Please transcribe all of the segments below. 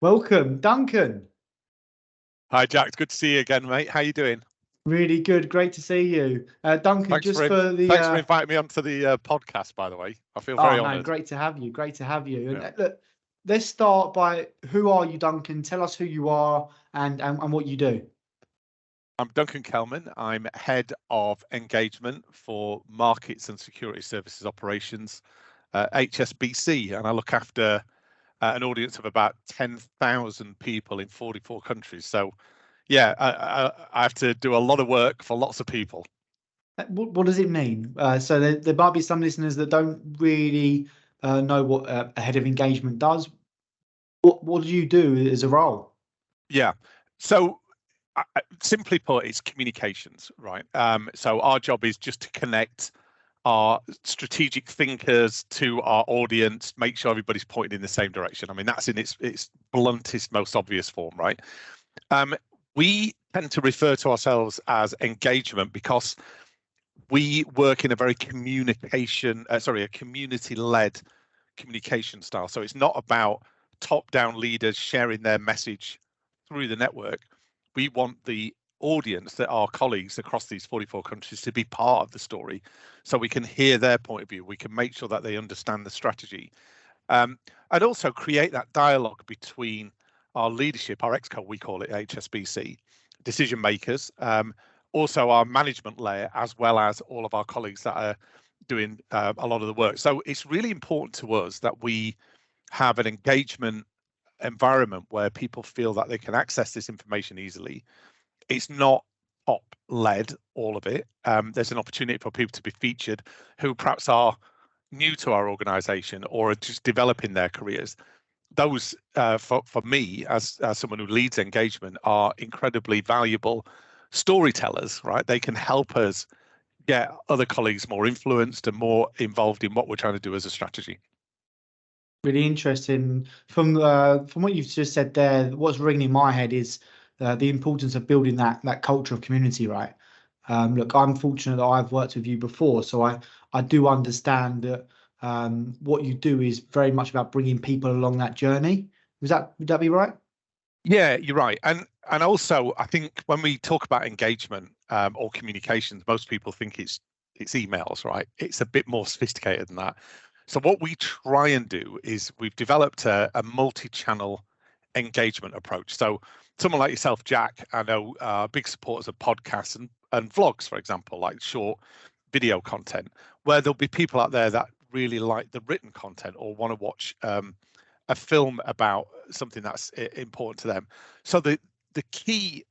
Welcome, Duncan. Hi, Jack. It's good to see you again, mate. How you doing? Really good. Great to see you. Duncan, Thanks just for for the thanks for inviting me onto the podcast. By the way, I feel oh very man, honoured. great to have you. Great to have you. And Yeah. look, let's start by who are you, Duncan? Tell us who you are and what you do. I'm Duncan Kelman. I'm head of engagement for markets and security services operations at HSBC, and I look after an audience of about 10,000 people in 44 countries. So, yeah, I have to do a lot of work for lots of people. What does it mean? So there might be some listeners that don't really know what a head of engagement does. What do you do as a role? Yeah. So simply put, it's communications, right? So our job is just to connect our strategic thinkers to our audience, make sure everybody's pointing in the same direction. I mean, that's in its bluntest, most obvious form, right? We tend to refer to ourselves as engagement because we work in a very a community-led communication style. So it's not about top-down leaders sharing their message through the network. We want the audience, that our colleagues across these 44 countries, to be part of the story, so we can hear their point of view. We can make sure that they understand the strategy, and also create that dialogue between our leadership, our exco, we call it HSBC, decision makers, also our management layer, as well as all of our colleagues that are doing a lot of the work. So it's really important to us that we have an engagement environment where people feel that they can access this information easily. It's not top led, all of it. There's an opportunity for people to be featured who perhaps are new to our organization or are just developing their careers. Those, for me, as someone who leads engagement, are incredibly valuable storytellers, right? They can help us get other colleagues more influenced and more involved in what we're trying to do as a strategy. Really interesting. From what you've just said there, what's ringing in my head is the importance of building that culture of community, right? Look, I'm fortunate that I've worked with you before, so I do understand that what you do is very much about bringing people along that journey. Would that be right? Yeah, you're right. And also, I think when we talk about engagement or communications, most people think it's emails, right? It's a bit more sophisticated than that. So what we try and do is we've developed a multi-channel engagement approach. So someone like yourself, Jack, I know big supporters of podcasts and vlogs, for example, like short video content, where there'll be people out there that really like the written content or want to watch a film about something that's important to them. So the key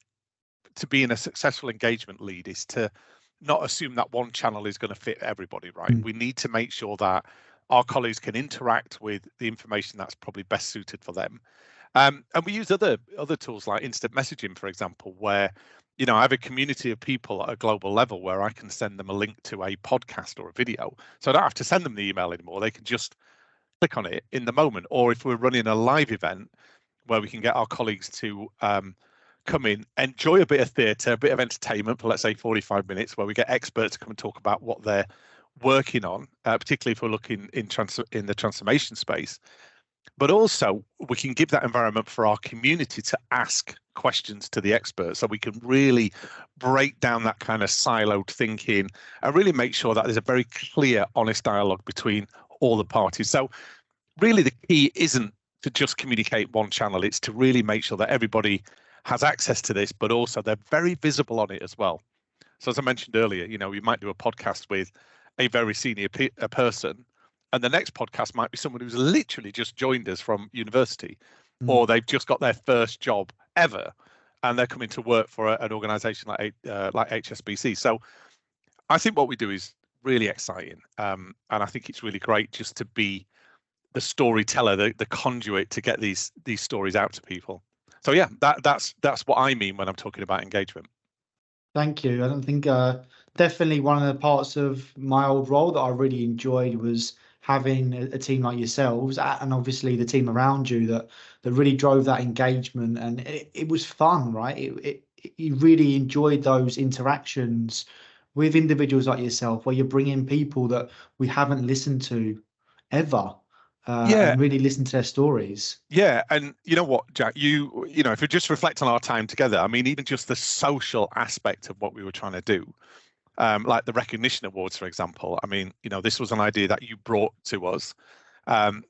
to being a successful engagement lead is to not assume that one channel is going to fit everybody, right? We need to make sure that our colleagues can interact with the information that's probably best suited for them. And we use other tools like instant messaging, for example, where I have a community of people at a global level where I can send them a link to a podcast or a video. So I don't have to send them the email anymore. They can just click on it in the moment. Or if we're running a live event where we can get our colleagues to come in, enjoy a bit of theatre, a bit of entertainment for, let's say, 45 minutes, where we get experts to come and talk about what they're working on, particularly if we're looking in the transformation space. But also, we can give that environment for our community to ask questions to the experts, so we can really break down that kind of siloed thinking and really make sure that there's a very clear, honest dialogue between all the parties. So really the key isn't to just communicate one channel, it's to really make sure that everybody has access to this, but also they're very visible on it as well. So as I mentioned earlier, you might do a podcast with a very senior person, and the next podcast might be someone who's literally just joined us from university, or they've just got their first job ever, and they're coming to work for an organization like HSBC. So I think what we do is really exciting, and I think it's really great just to be the storyteller, the conduit to get these stories out to people. So yeah, that's what I mean when I'm talking about engagement. Thank you. I don't think definitely one of the parts of my old role that I really enjoyed was having a team like yourselves and obviously the team around you that really drove that engagement, and it was fun, right? You really enjoyed those interactions with individuals like yourself, where you're bringing people that we haven't listened to ever. Yeah, and really listen to their stories. yeah, and you know what, Jack, you know, if we just reflect on our time together, I mean, even just the social aspect of what we were trying to do, like the recognition awards, for example. I mean, you know, this was an idea that you brought to us. Um,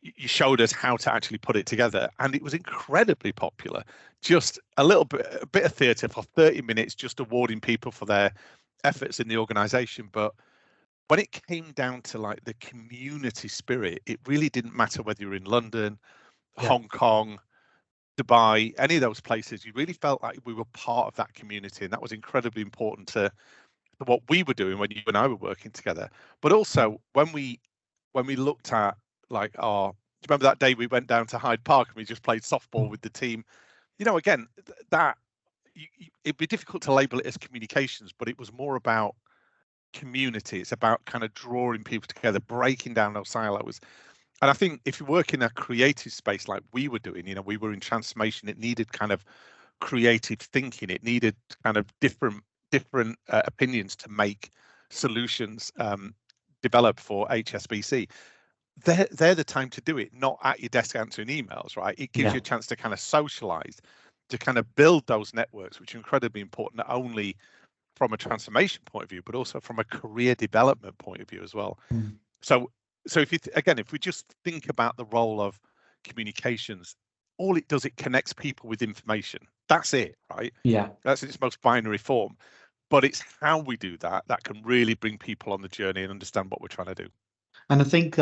you showed us how to actually put it together, and it was incredibly popular. Just a bit of theatre for 30 minutes, just awarding people for their efforts in the organisation. But when it came down to like the community spirit, it really didn't matter whether you're in London, Yeah. Hong Kong, Dubai, any of those places. You really felt like we were part of that community, and that was incredibly important to what we were doing when you and I were working together. But also when we looked at like our, do you remember that day we went down to Hyde Park and we just played softball with the team? You know, again, that it'd be difficult to label it as communications, but it was more about community. It's about kind of drawing people together, breaking down those silos. And I think if you work in a creative space like we were doing, you know, we were in transformation, it needed kind of creative thinking. It needed kind of different opinions to make solutions develop for HSBC. They're the time to do it, not at your desk answering emails, right? It gives Yeah. you a chance to kind of socialize, to kind of build those networks, which are incredibly important, not only from a transformation point of view, but also from a career development point of view as well. Mm. So, so if you again, if we just think about the role of communications, all it does, it connects people with information. That's it, right? Yeah. That's in its most binary form. But it's how we do that that can really bring people on the journey and understand what we're trying to do. And I think,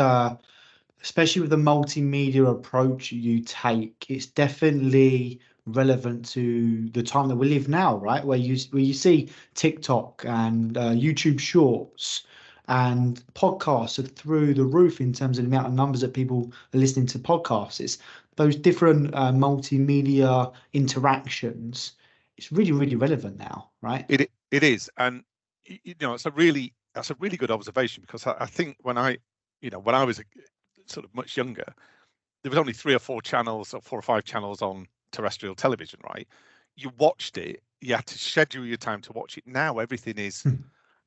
especially with the multimedia approach you take, it's definitely relevant to the time that we live now, right? Where you see TikTok and YouTube Shorts and podcasts are through the roof in terms of the amount of numbers that people are listening to podcasts. It's those different multimedia interactions. It's really, really relevant now, right? It is, and you know, that's a really good observation, because I think when I was sort of much younger, there was only 3 or 4 channels or 4 or 5 channels on terrestrial television, right? You watched it, you had to schedule your time to watch it. Now everything is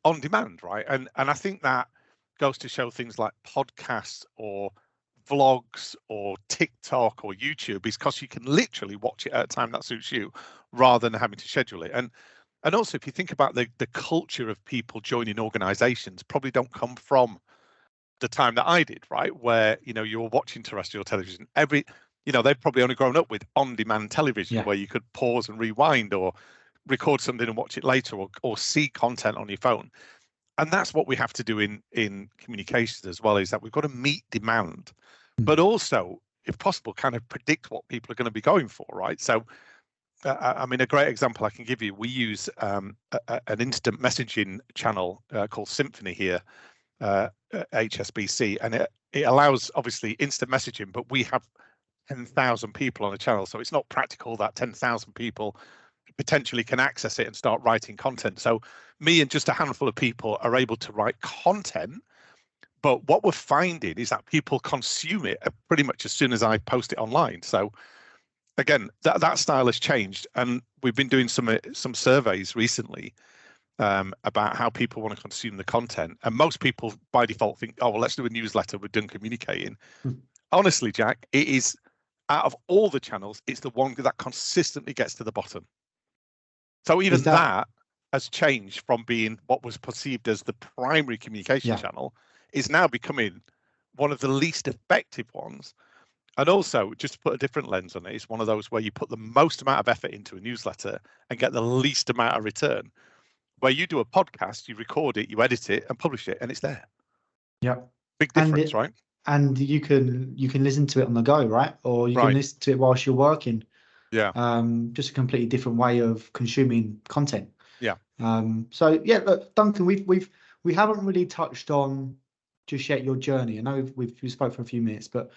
on demand, right? And I think that goes to show things like podcasts or vlogs or TikTok or YouTube is because you can literally watch it at a time that suits you, rather than having to schedule it. And also, if you think about the culture of people joining organizations, probably don't come from the time that I did, right? Where, you know, you were watching terrestrial television. You know, they've probably only grown up with on-demand television, Yeah. where you could pause and rewind, or record something and watch it later, or see content on your phone. And that's what we have to do in communications as well, is that we've got to meet demand, but also, if possible, kind of predict what people are going to be going for, right? So I mean, a great example I can give you, we use an instant messaging channel called Symphony here at HSBC, and it allows obviously instant messaging, but we have 10,000 people on the channel, so it's not practical that 10,000 people potentially can access it and start writing content. So me and just a handful of people are able to write content, but what we're finding is that people consume it pretty much as soon as I post it online. So again, that style has changed, and we've been doing some surveys recently about how people want to consume the content. And most people by default think, oh, well, let's do a newsletter, we're done communicating. Honestly, Jack, it is, out of all the channels, it's the one that consistently gets to the bottom. So even Is that that has changed from being what was perceived as the primary communication channel, is now becoming one of the least effective ones. And also, just to put a different lens on it, it's one of those where you put the most amount of effort into a newsletter and get the least amount of return. Where you do a podcast, you record it, you edit it, and publish it, and it's there. Yeah. Big And difference, right? and you can listen to it on the go, right? Or you can Right. listen to it whilst you're working. Yeah. Just a completely different way of consuming content. Yeah. So yeah, look, Duncan, we haven't really touched on just yet your journey. I know we spoke for a few minutes, but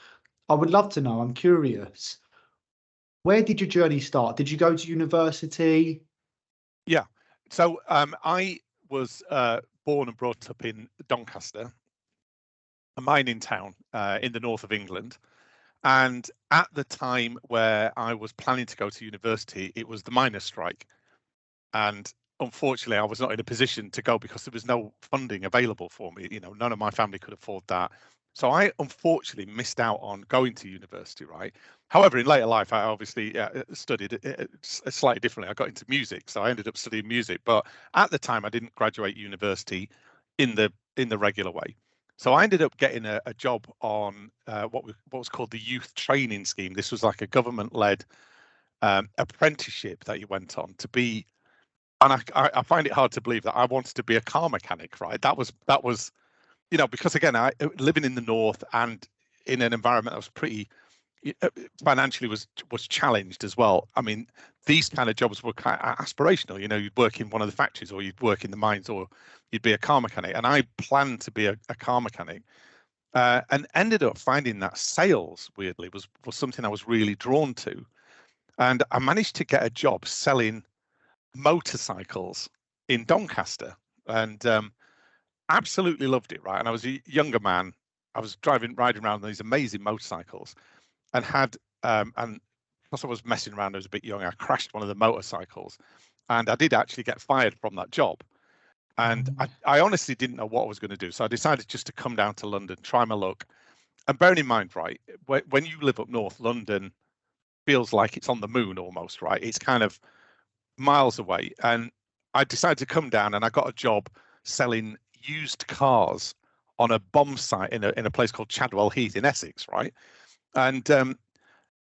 I would love to know. I'm curious. Where did your journey start? Did you go to university? Yeah. So I was born and brought up in Doncaster, a mining town in the north of England. And at the time where I was planning to go to university, it was the miners' strike. And unfortunately, I was not in a position to go because there was no funding available for me. You know, none of my family could afford that. So I unfortunately missed out on going to university, right? However, in later life, I obviously studied it slightly differently. I got into music, so I ended up studying music. But at the time, I didn't graduate university in the regular way. So I ended up getting a job on what was called the Youth Training Scheme. This was like a government-led apprenticeship that you went on to be. And I find it hard to believe that I wanted to be a car mechanic, right? That was because again, I living in the north and in an environment that was pretty financially was challenged as well. I mean, these kind of jobs were kind of aspirational. You'd work in one of the factories, or you'd work in the mines, or you'd be a car mechanic. And I planned to be a car mechanic, and ended up finding that sales, weirdly, was something I was really drawn to. And I managed to get a job selling motorcycles in Doncaster, and absolutely loved it, right? And I was a younger man. I was riding around on these amazing motorcycles, and and because I was messing around, I was a bit young. I crashed one of the motorcycles, and I did actually get fired from that job. And I honestly didn't know what I was going to do, so I decided just to come down to London, try my luck. And bearing in mind, right, when you live up north, London feels like it's on the moon almost, right? It's kind of miles away. And I decided to come down, and I got a job selling used cars on a bomb site in a place called Chadwell Heath in Essex, right? And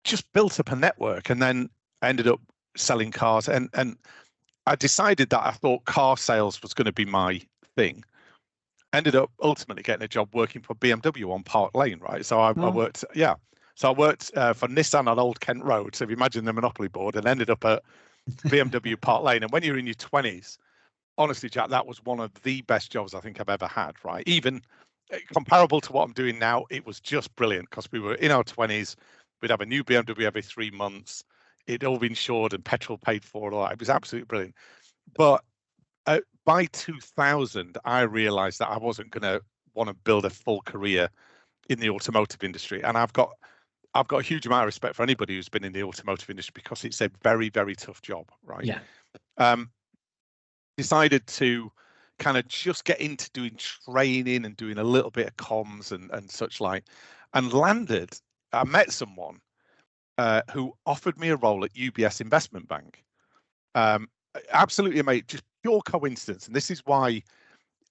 just built up a network, and then I ended up selling cars. And I decided that I thought car sales was going to be my thing. Ended up ultimately getting a job working for BMW on Park Lane, right? So I worked, yeah. So I worked for Nissan on Old Kent Road. So if you imagine the Monopoly board, and ended up at BMW Park Lane. And when you're in your 20s, honestly, Jack, that was one of the best jobs I think I've ever had, right? Even comparable to what I'm doing now, it was just brilliant because we were in our 20s. We'd have a new BMW every 3 months. It'd all been insured and petrol paid for. All that. It was absolutely brilliant. But by 2000, I realized that I wasn't going to want to build a full career in the automotive industry. And I've got a huge amount of respect for anybody who's been in the automotive industry, because it's a very, very tough job, right? Yeah. Decided to kind of just get into doing training and doing a little bit of comms and such like, and I met someone who offered me a role at UBS Investment Bank. Absolutely amazing, just pure coincidence. And this is why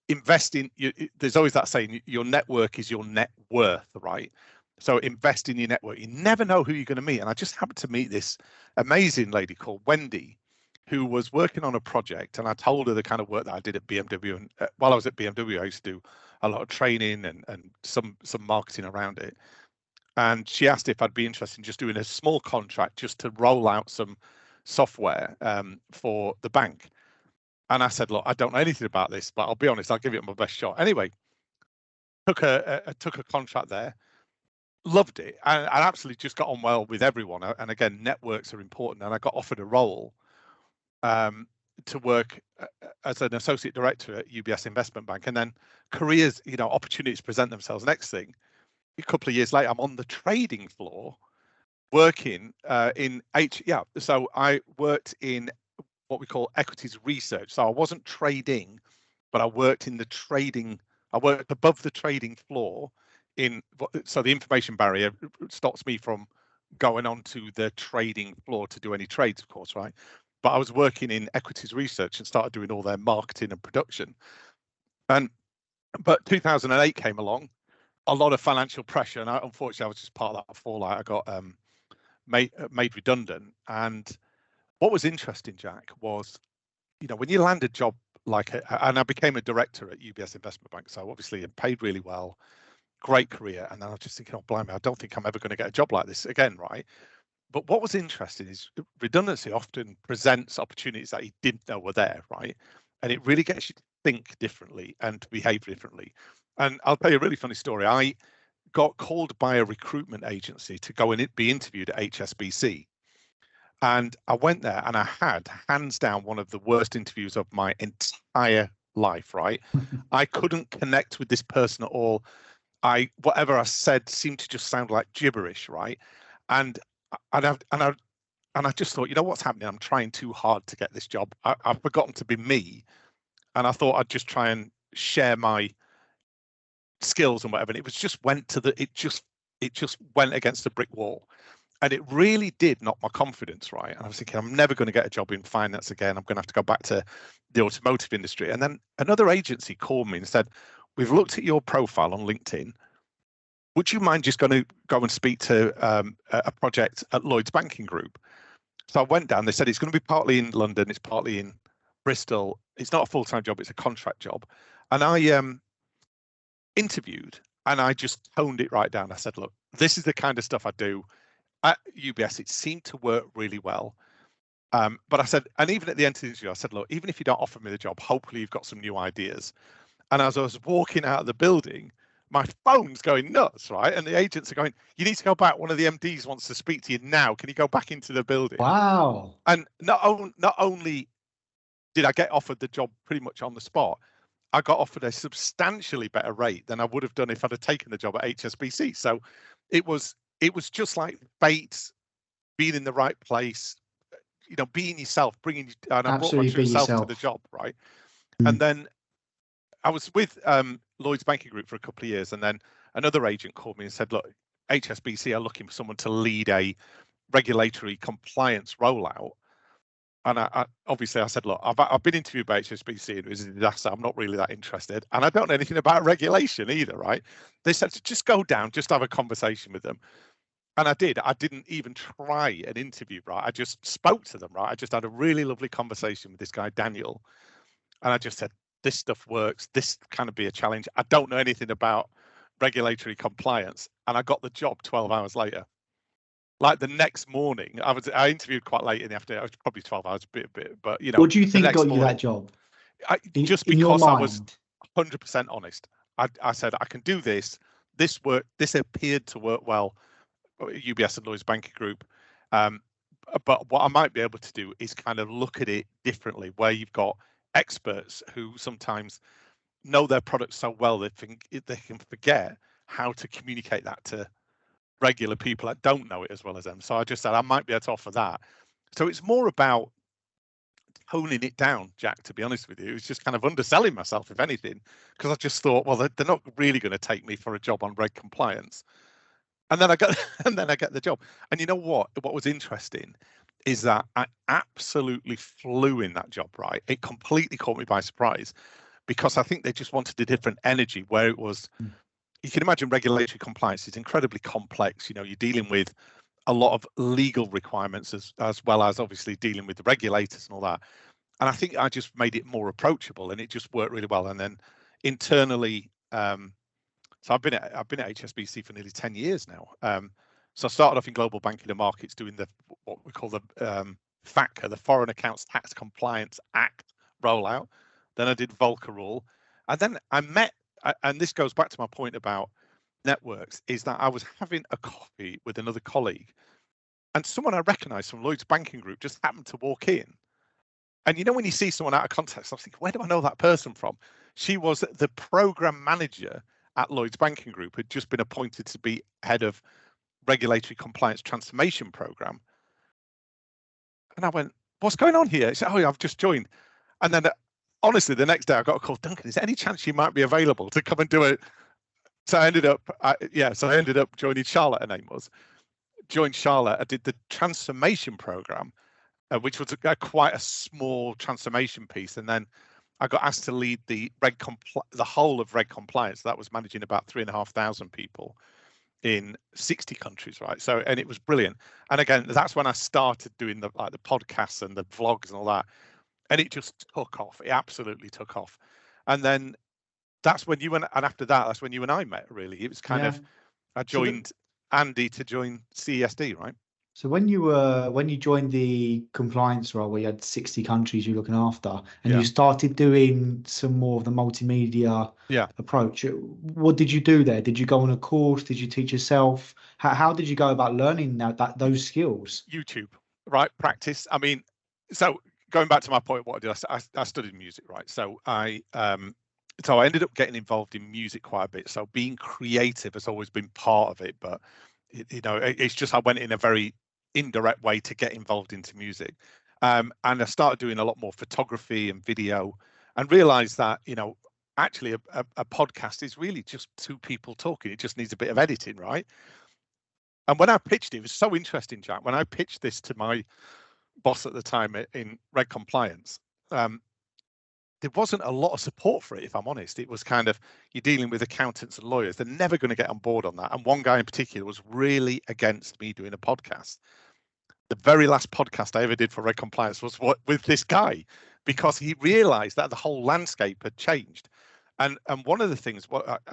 investing, there's always that saying, your network is your net worth, right? So invest in your network. You never know who you're going to meet. And I just happened to meet this amazing lady called Wendy, who was working on a project. And I told her the kind of work that I did at BMW. And while I was at BMW, I used to do a lot of training and some marketing around it. And she asked if I'd be interested in just doing a small contract just to roll out some software for the bank. And I said, look, I don't know anything about this, but I'll be honest, I'll give it my best shot. Anyway, took a contract there, loved it, and I absolutely just got on well with everyone. And again, networks are important. And I got offered a role to work as an associate director at UBS Investment Bank. And then careers, opportunities present themselves. Next thing, a couple of years later, I'm on the trading floor working So I worked in what we call equities research. So I wasn't trading, but I worked in the trading. I worked above the trading floor so the information barrier stops me from going onto the trading floor to do any trades, of course, right? But I was working in equities research and started doing all their marketing and production. But 2008 came along, a lot of financial pressure, and unfortunately I was just part of that fallout. I got made redundant. And what was interesting, Jack, was, when you land a job and I became a director at UBS Investment Bank, so obviously it paid really well, great career. And then I was just thinking, oh, blimey, I don't think I'm ever going to get a job like this again, right? But what was interesting is redundancy often presents opportunities that you didn't know were there, right? And it really gets you to think differently and to behave differently. And I'll tell you a really funny story. I got called by a recruitment agency to go and be interviewed at HSBC. And I went there, and I had, hands down, one of the worst interviews of my entire life, right? I couldn't connect with this person at all. Whatever I said seemed to just sound like gibberish, right? And I just thought, what's happening? I'm trying too hard to get this job. I've forgotten to be me. And I thought I'd just try and share my skills and whatever. And it just went against a brick wall. And it really did knock my confidence, right? And I was thinking, I'm never going to get a job in finance again. I'm going to have to go back to the automotive industry. And then another agency called me and said, we've looked at your profile on LinkedIn. Would you mind just going to go and speak to a project at Lloyds Banking Group? So I went down. They said it's going to be partly in London. It's partly in Bristol. It's not a full-time job. It's a contract job. And I interviewed and I just toned it right down. I said, look, this is the kind of stuff I do. At UBS, it seemed to work really well. But I said, and even at the end of the interview, I said, look, even if you don't offer me the job, hopefully you've got some new ideas. And as I was walking out of the building, my phone's going nuts, right? And the agents are going, you need to go back. One of the MDs wants to speak to you now. Can you go back into the building? Wow. And not only did I get offered the job pretty much on the spot, I got offered a substantially better rate than I would have done if I'd have taken the job at HSBC. So it was just like fate, being in the right place, being yourself, bringing, and I brought my true self to the job, right? And then I was with Lloyds Banking Group for a couple of years, and then another agent called me and said, look, HSBC are looking for someone to lead a regulatory compliance rollout. And I obviously I said, look, I've been interviewed by HSBC and it was a disaster. I'm not really that interested. And I don't know anything about regulation either, right? They said, just go down, just have a conversation with them. And I did. I didn't even try an interview, right? I just spoke to them, right? I just had a really lovely conversation with this guy, Daniel. And I just said, this stuff works. This kind of be a challenge. I don't know anything about regulatory compliance. And I got the job 12 hours later. Like the next morning, I interviewed quite late in the afternoon. I was probably 12 hours, a bit, but What do you think got you that job? Just because I was 100% honest. I said, I can do this. This appeared to work well at UBS and Lloyds Banking Group. But what I might be able to do is kind of look at it differently, where you've got experts who sometimes know their products so well they can forget how to communicate that to regular people that don't know it as well as them. So I just said I might be able to offer that. So it's more about honing it down, Jack, to be honest with you. It's just kind of underselling myself, if anything, because I just thought, well, they're not really going to take me for a job on reg compliance. And then I get the job. And you know what? What was interesting is that I absolutely flew in that job, right? It completely caught me by surprise because I think they just wanted a different energy where it was, you can imagine regulatory compliance is incredibly complex. You're dealing with a lot of legal requirements as well as obviously dealing with the regulators and all that. And I think I just made it more approachable and it just worked really well. And then internally, so I've been at HSBC for nearly 10 years now. So I started off in global banking and markets doing what we call the FATCA, the Foreign Accounts Tax Compliance Act rollout. Then I did Volcker Rule. And then I met, and this goes back to my point about networks, is that I was having a coffee with another colleague and someone I recognized from Lloyds Banking Group just happened to walk in. And when you see someone out of context, I was thinking, where do I know that person from? She was the program manager at Lloyds Banking Group, had just been appointed to be head of regulatory compliance transformation program. And I went, what's going on here? She said, oh, yeah, I've just joined. And then honestly, the next day I got a call, Duncan, is there any chance you might be available to come and do it? So I ended up joining Charlotte, her name was. Joined Charlotte. I did the transformation program, which was quite a small transformation piece. And then I got asked to lead the whole of reg compliance. That was managing about 3,500 people in 60 countries, right? So, and it was brilliant. And again, that's when I started doing the podcasts and the vlogs and all that. And it just took off. It absolutely took off. And then that's when after that, that's when you and I met, really. It was kind of, I joined Andy to join CESD, right? So when you joined the compliance role where you had 60 countries you're looking after and you started doing some more of the multimedia approach, what did you do there? Did you go on a course? Did you teach yourself? How did you go about learning those skills? YouTube, right? Practice. I mean, so going back to my point, what I did, I studied music, right? So I ended up getting involved in music quite a bit. So being creative has always been part of it, but it's just I went in a very indirect way to get involved into music, and I started doing a lot more photography and video, and realized that actually a podcast is really just two people talking. It just needs a bit of editing, right? And when I pitched it was so interesting, Jack. When I pitched this to my boss at the time in Reg Compliance, there wasn't a lot of support for it, if I'm honest. It was kind of, you're dealing with accountants and lawyers. They're never going to get on board on that. And one guy in particular was really against me doing a podcast. The very last podcast I ever did for Reg Compliance was with this guy, because he realized that the whole landscape had changed. And one of the things,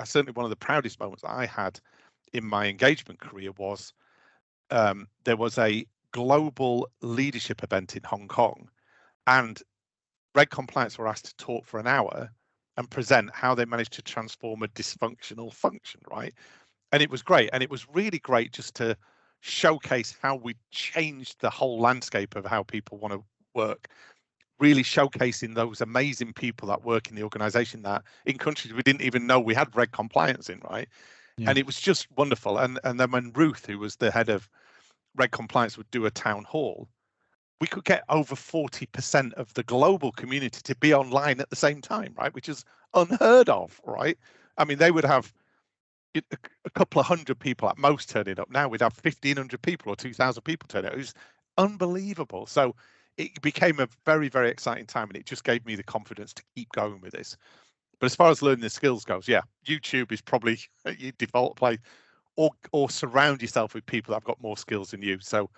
certainly one of the proudest moments that I had in my engagement career was there was a global leadership event in Hong Kong, and Reg Compliance were asked to talk for an hour and present how they managed to transform a dysfunctional function, right? And it was great. And it was really great just to showcase how we changed the whole landscape of how people want to work, really showcasing those amazing people that work in the organization that in countries we didn't even know we had Reg Compliance in, right? Yeah. And it was just wonderful. And then when Ruth, who was the head of Reg Compliance, would do a town hall, we could get over 40% of the global community to be online at the same time, right? Which is unheard of, right? I mean, they would have a couple of hundred people at most turning up. Now we'd have 1,500 people or 2,000 people turning up. It was unbelievable. So it became a very, very exciting time, and it just gave me the confidence to keep going with this. But as far as learning the skills goes, yeah, YouTube is probably your default play, or surround yourself with people that have got more skills than you. So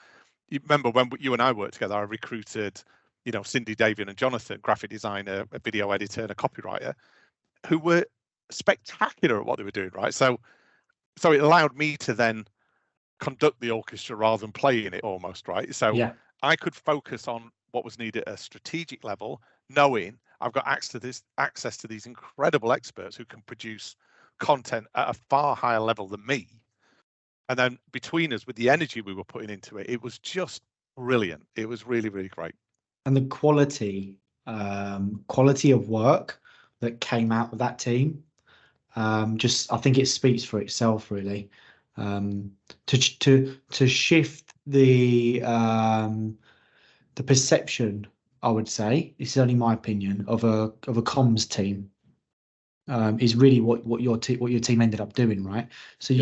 you remember when you and I worked together, I recruited, Cindy, Davian and Jonathan, graphic designer, a video editor and a copywriter, who were spectacular at what they were doing, right? So it allowed me to then conduct the orchestra rather than play in it almost, right? So yeah. I could focus on what was needed at a strategic level, knowing I've got access to these incredible experts who can produce content at a far higher level than me. And then between us, with the energy we were putting into it, it was just brilliant. It was really, really great. And the quality of work that came out of that team, I think it speaks for itself, really. To shift the perception, I would say, this is only my opinion, of a comms team, is really what your team ended up doing, right? So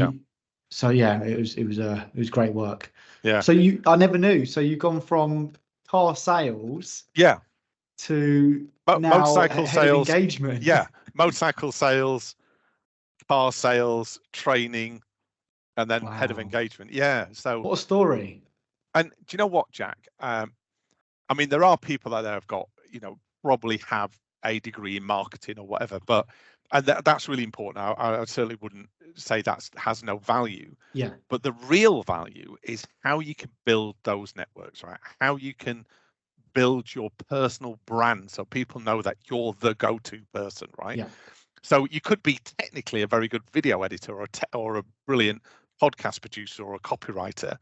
it was great work. Yeah. So I never knew. So you've gone from car sales, to now motorcycle head sales, of engagement. Yeah, motorcycle sales, car sales, training, and then head of engagement. Yeah. So what a story. And do you know what, Jack? I mean, there are people out there who've got, probably have a degree in marketing or whatever, and that's really important. I certainly wouldn't say that has no value. Yeah. But the real value is how you can build those networks, right? How you can build your personal brand so people know that you're the go-to person, right? Yeah. So you could be technically a very good video editor or a brilliant podcast producer or a copywriter,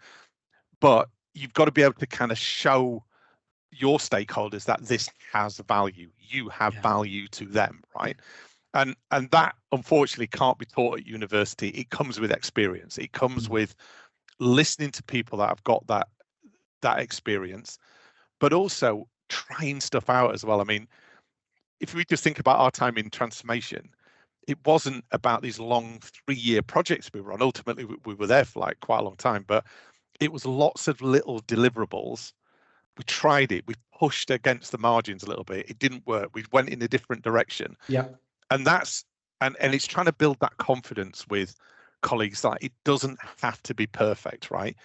but you've got to be able to kind of show your stakeholders that this has value. You have value to them, right? And that unfortunately can't be taught at university. It comes with experience. It comes with listening to people that have got that experience, but also trying stuff out as well. I mean, if we just think about our time in transformation, it wasn't about these long 3-year projects we were on. Ultimately, we were there for like quite a long time, but it was lots of little deliverables. We tried it. We pushed against the margins a little bit. It didn't work. We went in a different direction. Yeah. And it's trying to build that confidence with colleagues that it doesn't have to be perfect, right?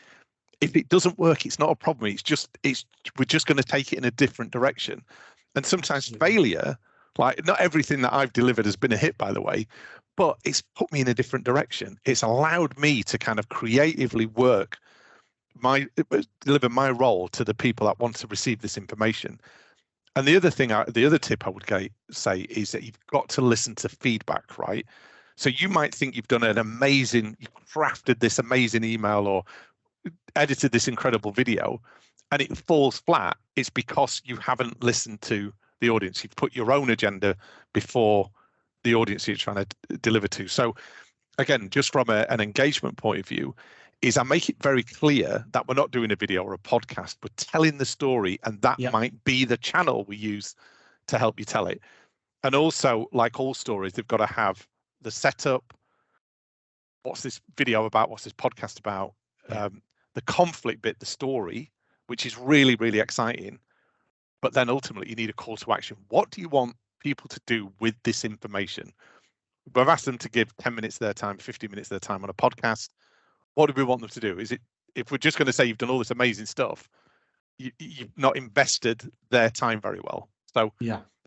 If it doesn't work, it's not a problem. We're just going to take it in a different direction. And sometimes failure, like not everything that I've delivered has been a hit, by the way, but it's put me in a different direction. It's allowed me to kind of creatively deliver my role to the people that want to receive this information. And the other tip I would say is that you've got to listen to feedback, right? So you might think you've done you've crafted this amazing email or edited this incredible video, and it falls flat. It's because you haven't listened to the audience. You've put your own agenda before the audience you're trying to deliver to. So again, just from an engagement point of view, is I make it very clear that we're not doing a video or a podcast, we're telling the story, and that might be the channel we use to help you tell it. And also, like all stories, they've got to have the setup. What's this video about? What's this podcast about? The conflict bit, the story, which is really, really exciting. But then ultimately, you need a call to action. What do you want people to do with this information? We've asked them to give 10 minutes of their time, 50 minutes of their time on a podcast. What do we want them to do? Is it, if we're just going to say you've done all this amazing stuff, you've not invested their time very well. So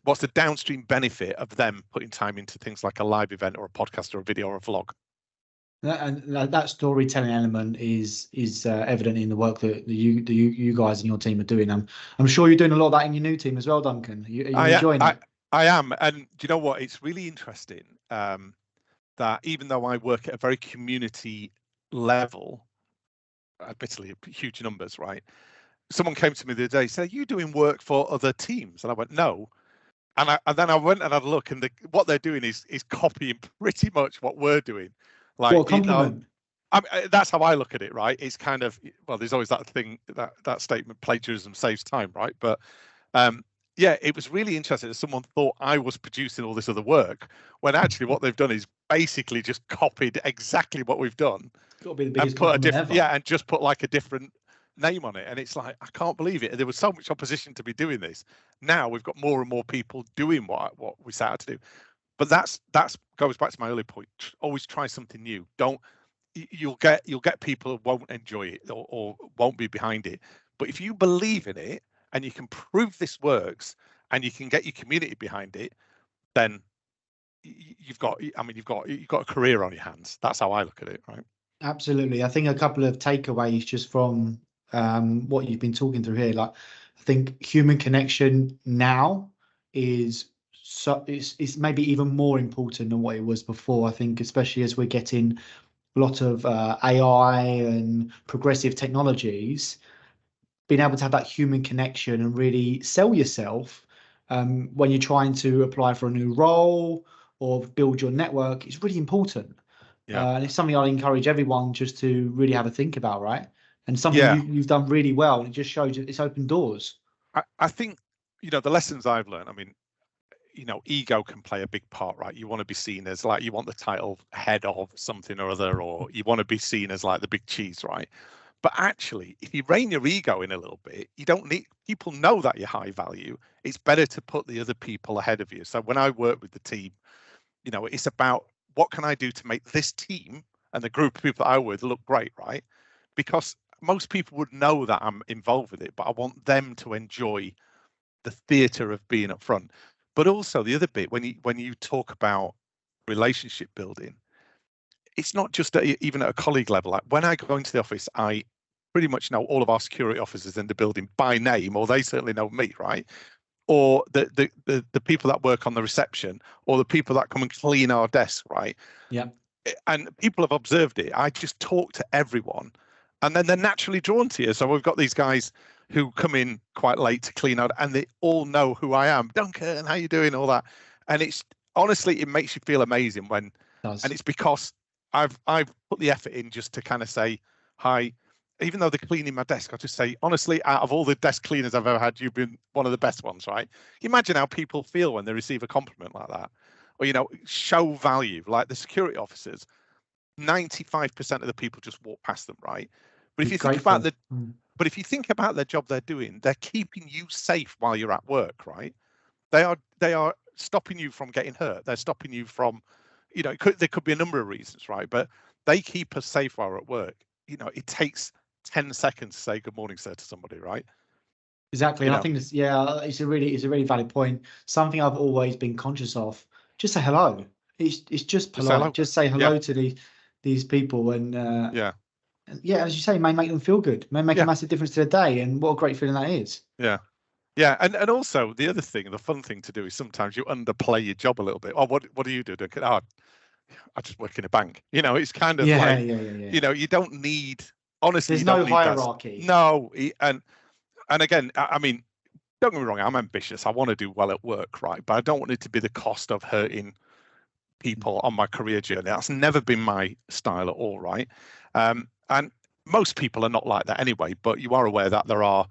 what's the downstream benefit of them putting time into things like a live event or a podcast or a video or a vlog? And that storytelling element is evident in the work that you guys and your team are doing. I'm sure you're doing a lot of that in your new team as well, Duncan. Are you enjoying it? I am, and do you know what? It's really interesting that even though I work at a very community level, admittedly huge numbers, right? Someone came to me the other day, said, "Are you doing work for other teams?" And I went, "No." And then I went and had a look, and what they're doing is copying pretty much what we're doing. Like, what a compliment. That's how I look at it, right? It's kind of, well, there's always that thing, that statement, plagiarism saves time, right? But yeah, it was really interesting that someone thought I was producing all this other work, when actually what they've done is basically just copied exactly what we've done. It's got to be the biggest and put a different, and just put like a different name on it. And it's like, I can't believe it. There was so much opposition to be doing this. Now we've got more and more people doing what we set out to do. But that's goes back to my earlier point. Always try something new. You'll get people who won't enjoy it or won't be behind it. But if you believe in it and you can prove this works and you can get your community behind it, then you've got a career on your hands. That's how I look at it, right? Absolutely. I think a couple of takeaways just from what you've been talking through here. Like, I think human connection now is it's maybe even more important than what it was before. I think especially as we're getting a lot of AI and progressive technologies, being able to have that human connection and really sell yourself when you're trying to apply for a new role or build your network is really important. And it's something I'd encourage everyone just to really have a think about, right? And something you've done really well, and it just shows it's opened doors. I think, the lessons I've learned, I mean, ego can play a big part, right? You want to be seen as like, you want the title head of something or other, or you want to be seen as like the big cheese, right? But actually, if you rein your ego in a little bit, you don't need, people know that you're high value. It's better to put the other people ahead of you. So when I work with the team, it's about, what can I do to make this team and the group of people that I work with look great, right? Because most people would know that I'm involved with it, but I want them to enjoy the theatre of being up front. But also the other bit, when you talk about relationship building, it's not just even at a colleague level. Like, when I go into the office, I pretty much know all of our security officers in the building by name, or they certainly know me, right? Or the people that work on the reception, or the people that come and clean our desk, right? Yeah. And people have observed it. I just talk to everyone, and then they're naturally drawn to you. So we've got these guys who come in quite late to clean out, and they all know who I am. Duncan, how you doing? All that. And it's honestly, it makes you feel amazing when, and it's because I've put the effort in just to kind of say hi. Even though they're cleaning my desk, I'll just say, honestly, out of all the desk cleaners I've ever had, you've been one of the best ones, right? Imagine how people feel when they receive a compliment like that. Or, show value. Like the security officers, 95% of the people just walk past them, right? But if you think about if you think about the job they're doing, they're keeping you safe while you're at work, right? They are stopping you from getting hurt. They're stopping you from, there could be a number of reasons, right? But they keep us safe while we're at work. It takes 10 seconds to say good morning, sir, to somebody, right? Exactly. And I think it's a really valid point. Something I've always been conscious of. Just say hello. It's just polite. Just say hello to these people, and as you say, may make them feel good. May make a massive difference to their day, and what a great feeling that is. Yeah, and also the other thing, the fun thing to do is sometimes you underplay your job a little bit. Oh, what do you do? Oh, I just work in a bank. It's kind of you don't need, honestly, there's no hierarchy. No, and again, I mean, don't get me wrong, I'm ambitious. I want to do well at work, right? But I don't want it to be the cost of hurting people on my career journey. That's never been my style at all, right? And most people are not like that anyway, but you are aware that there are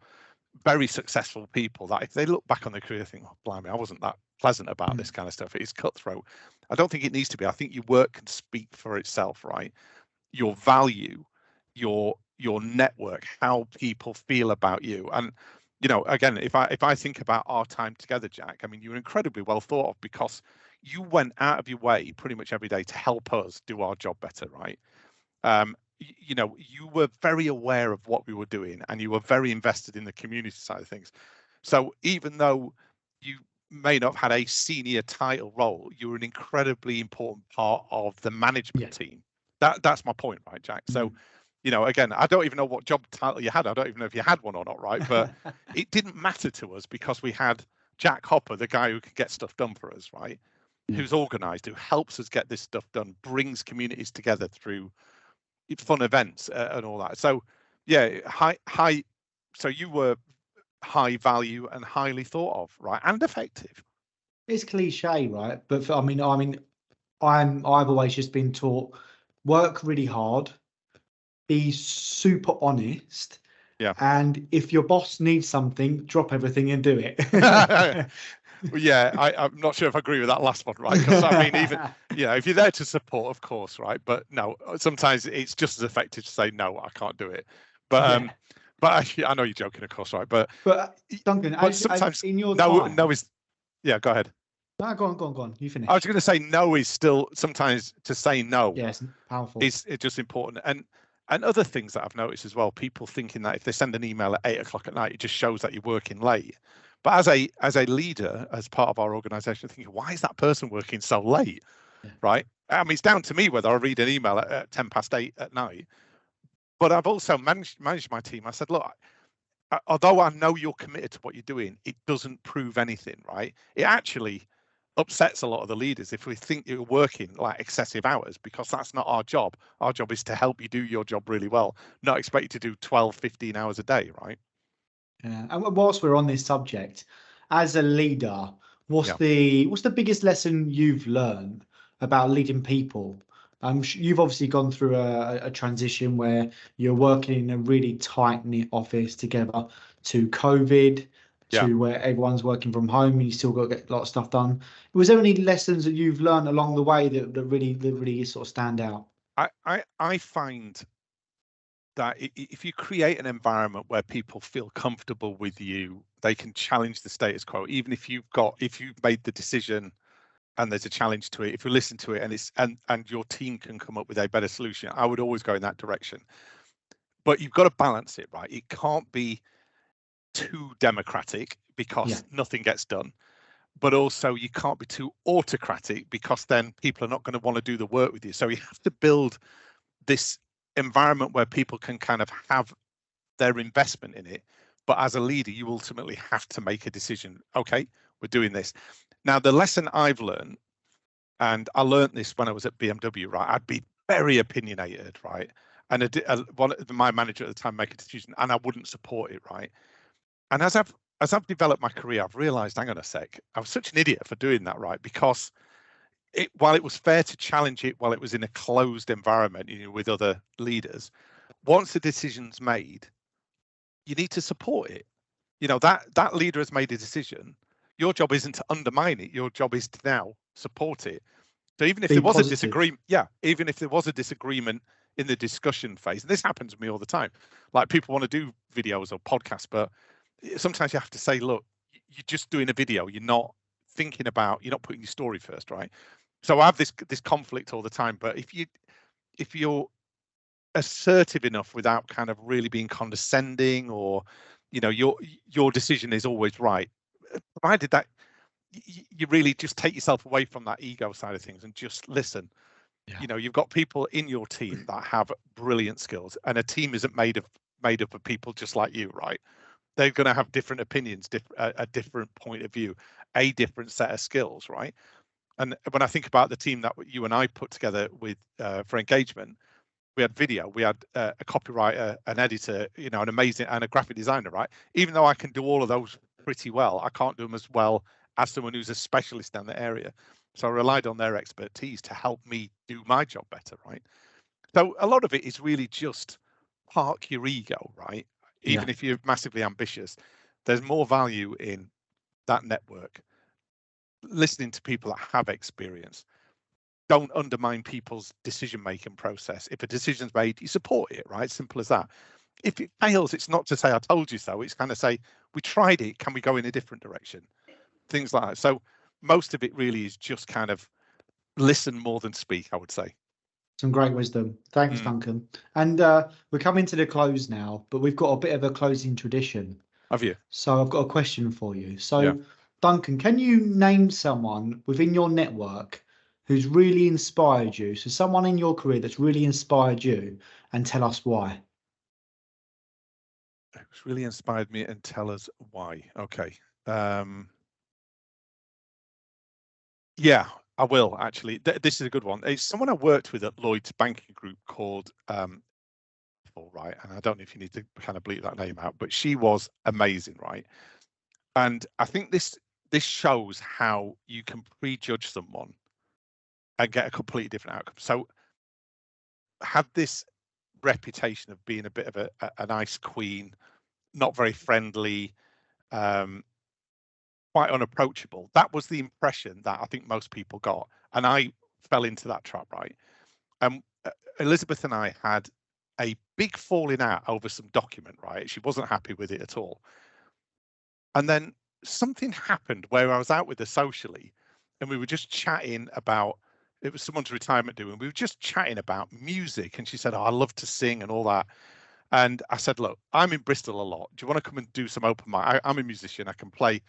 very successful people that if they look back on their career, think, oh, blimey, I wasn't that pleasant about this kind of stuff. It's cutthroat. I don't think it needs to be. I think your work can speak for itself, right? Your value, your network, how people feel about you. And again, if I think about our time together, Jack, I mean, you were incredibly well thought of because you went out of your way pretty much every day to help us do our job better, right? You were very aware of what we were doing, and you were very invested in the community side of things. So even though you may not have had a senior title role, you were an incredibly important part of the management team. That's my point, right, Jack? So, again, I don't even know what job title you had. I don't even know if you had one or not, right? But it didn't matter to us because we had Jack Hopper, the guy who could get stuff done for us, right? Who's organized, who helps us get this stuff done, brings communities together through fun events and all that. So yeah, high. So you were high value and highly thought of, right, and effective. It's cliche, right? But I've always just been taught work really hard, be super honest, and if your boss needs something, drop everything and do it. Yeah, I'm not sure if I agree with that last one, right? Because I mean, even if you're there to support, of course, right? But no, sometimes it's just as effective to say no, I can't do it. But I know you're joking, of course, right? But Duncan, sometimes in your no time, is go ahead. No, go on. You finish. I was going to say no is still sometimes to say no. Yes, powerful. It's just important. And other things that I've noticed as well, people thinking that if they send an email at 8 o'clock at night, it just shows that you're working late. But as a leader, as part of our organization, thinking, why is that person working so late? Right? I mean, it's down to me whether I read an email at 8:10 at night. But I've also managed my team. I said, look, although I know you're committed to what you're doing, it doesn't prove anything, right? It actually upsets a lot of the leaders if we think you're working like excessive hours, because that's not our job. Our job is to help you do your job really well, not expect you to do 12, 15 hours a day, right? Yeah. And whilst we're on this subject, as a leader, what's the biggest lesson you've learned about leading people? You've obviously gone through a transition where you're working in a really tight-knit office together, to COVID, to where everyone's working from home and you still got to get a lot of stuff done. Was there any lessons that you've learned along the way that really sort of stand out? I find that if you create an environment where people feel comfortable with you, they can challenge the status quo, even if you've made the decision and there's a challenge to it. If you listen to it and your team can come up with a better solution, I would always go in that direction. But you've got to balance it, right? It can't be too democratic because nothing gets done. But also you can't be too autocratic because then people are not going to want to do the work with you. So you have to build this environment where people can kind of have their investment in it. But as a leader, you ultimately have to make a decision. Okay, we're doing this. Now, the lesson I've learned, and I learned this when I was at BMW, right? I'd be very opinionated, right? And my manager at the time make a decision and I wouldn't support it, right? And as I've developed my career, I've realized, hang on a sec, I was such an idiot for doing that, right? Because while it was fair to challenge it while it was in a closed environment, with other leaders, once the decision's made, you need to support it. That leader has made a decision. Your job isn't to undermine it. Your job is to now support it. So even if there was a disagreement, even if there was a disagreement in the discussion phase, and this happens to me all the time, like people want to do videos or podcasts, but sometimes you have to say, look, you're just doing a video. You're not thinking about, you're not putting your story first, right? So I have this conflict all the time. But if you're assertive enough without kind of really being condescending, or your decision is always right, provided that you really just take yourself away from that ego side of things and just listen. You've got people in your team that have brilliant skills, and a team isn't made up of people just like you, right? They're going to have different opinions, a different point of view, a different set of skills, right? And when I think about the team that you and I put together with for engagement, we had video, we had a copywriter, an editor, an amazing, and a graphic designer, right? Even though I can do all of those pretty well, I can't do them as well as someone who's a specialist in the area. So I relied on their expertise to help me do my job better, right? So a lot of it is really just park your ego, right? Even if you're massively ambitious, there's more value in that network. listening to people that have experience. Don't undermine people's decision-making process. If a decision's made, you support it, right? Simple as that. If it fails, it's not to say I told you so. It's kind of say, we tried it, can we go in a different direction? Things like that. So most of it really is just kind of listen more than speak, I would say. Some great wisdom. Thanks, Duncan. And we're coming to the close now, but we've got a bit of a closing tradition. Have you? So I've got a question for you. So, Yeah. Duncan, can you name someone within your network who's really inspired you? So someone in your career that's really inspired you, and tell us why. It's really inspired me, and tell us why. Okay. Yeah, I will actually. This is a good one. It's someone I worked with at Lloyd's Banking Group called right, and I don't know if you need to kind of bleep that name out, but she was amazing, right? And I think this shows how you can prejudge someone and get a completely different outcome. So had this reputation of being a bit of a nice queen, not very friendly, quite unapproachable. That was the impression that I think most people got, and I fell into that trap, right? Elizabeth and I had a big falling out over some document, right? She wasn't happy with it at all. And then something happened where I was out with her socially, and we were just chatting about, it was someone's retirement do, and we were just chatting about music. And she said, oh, I love to sing and all that. And I said, look, I'm in Bristol a lot. Do you want to come and do some open mic? I'm a musician, I can play.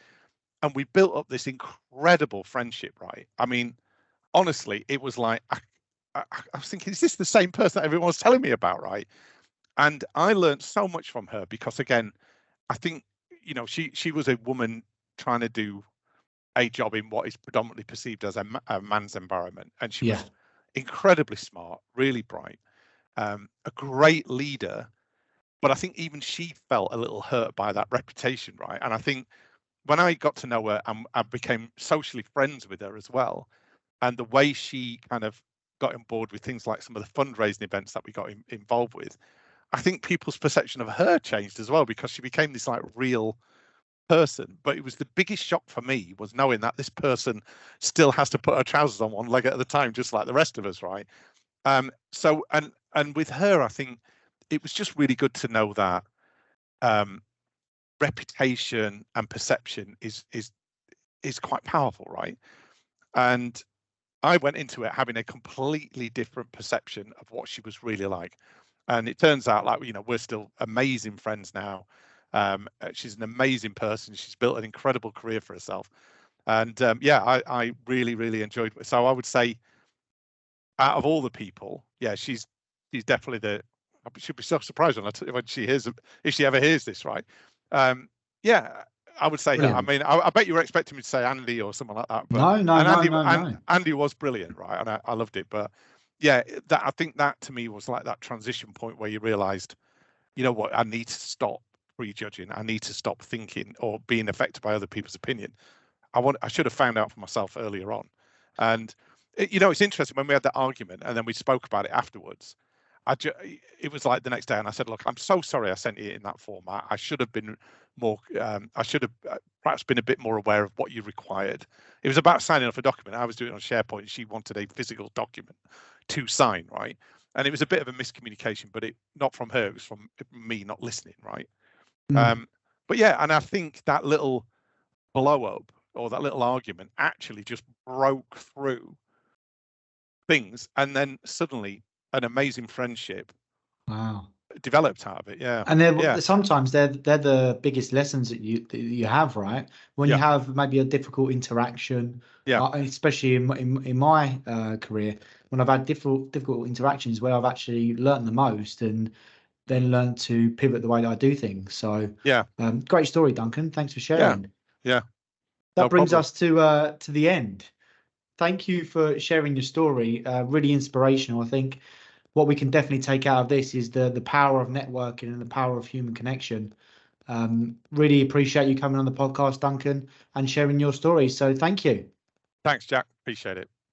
And we built up this incredible friendship, right? I mean, honestly, it was like, I was thinking, is this the same person that everyone was telling me about, right? And I learned so much from her because, again, I think, you know, she was a woman trying to do a job in what is predominantly perceived as a man's environment. And she was incredibly smart, really bright, a great leader. But I think even she felt a little hurt by that reputation, right? And I think when I got to know her, and I became socially friends with her as well, and the way she kind of got on board with things like some of the fundraising events that we got involved with, I think people's perception of her changed as well, because she became this like real person. But it was the biggest shock for me was knowing that this person still has to put her trousers on one leg at a time, just like the rest of us, right? So and with her, I think it was just really good to know that reputation and perception is quite powerful, right? And I went into it having a completely different perception of what she was really like. And it turns out, like, you know, we're still amazing friends now. She's an amazing person. She's built an incredible career for herself. And yeah, I really, really enjoyed it. So I would say, out of all the people, yeah, she's definitely the. I should be so surprised when she hears, if she ever hears this, right? Yeah, I would say her. I mean, I bet you were expecting me to say Andy or someone like that. But No. Andy was brilliant, right? And I loved it. But yeah, that, I think that to me was like that transition point where you realised, you know what, I need to stop prejudging. I need to stop thinking or being affected by other people's opinion. I should have found out for myself earlier on. And you know, it's interesting when we had that argument and then we spoke about it afterwards. It was like the next day, and I said, "Look, I'm so sorry I sent it in that format. I should have been more. I should have perhaps been a bit more aware of what you required. It was about signing off a document. I was doing it on SharePoint. She wanted a physical document to sign, right? And it was a bit of a miscommunication, but it not from her. It was from me not listening, right? But yeah, and I think that little blow up or that little argument actually just broke through things, and then suddenly an amazing friendship developed out of it. Yeah. And sometimes they're the biggest lessons that you have, right? When you have maybe a difficult interaction, especially in my career, when I've had difficult interactions where I've actually learned the most and then learned to pivot the way that I do things. So great story, Duncan. Thanks for sharing. Yeah. That brings us to the end. Thank you for sharing your story. Really inspirational. I think what we can definitely take out of this is the power of networking and the power of human connection. Really appreciate you coming on the podcast, Duncan, and sharing your story. So thank you. Thanks, Jack. Appreciate it.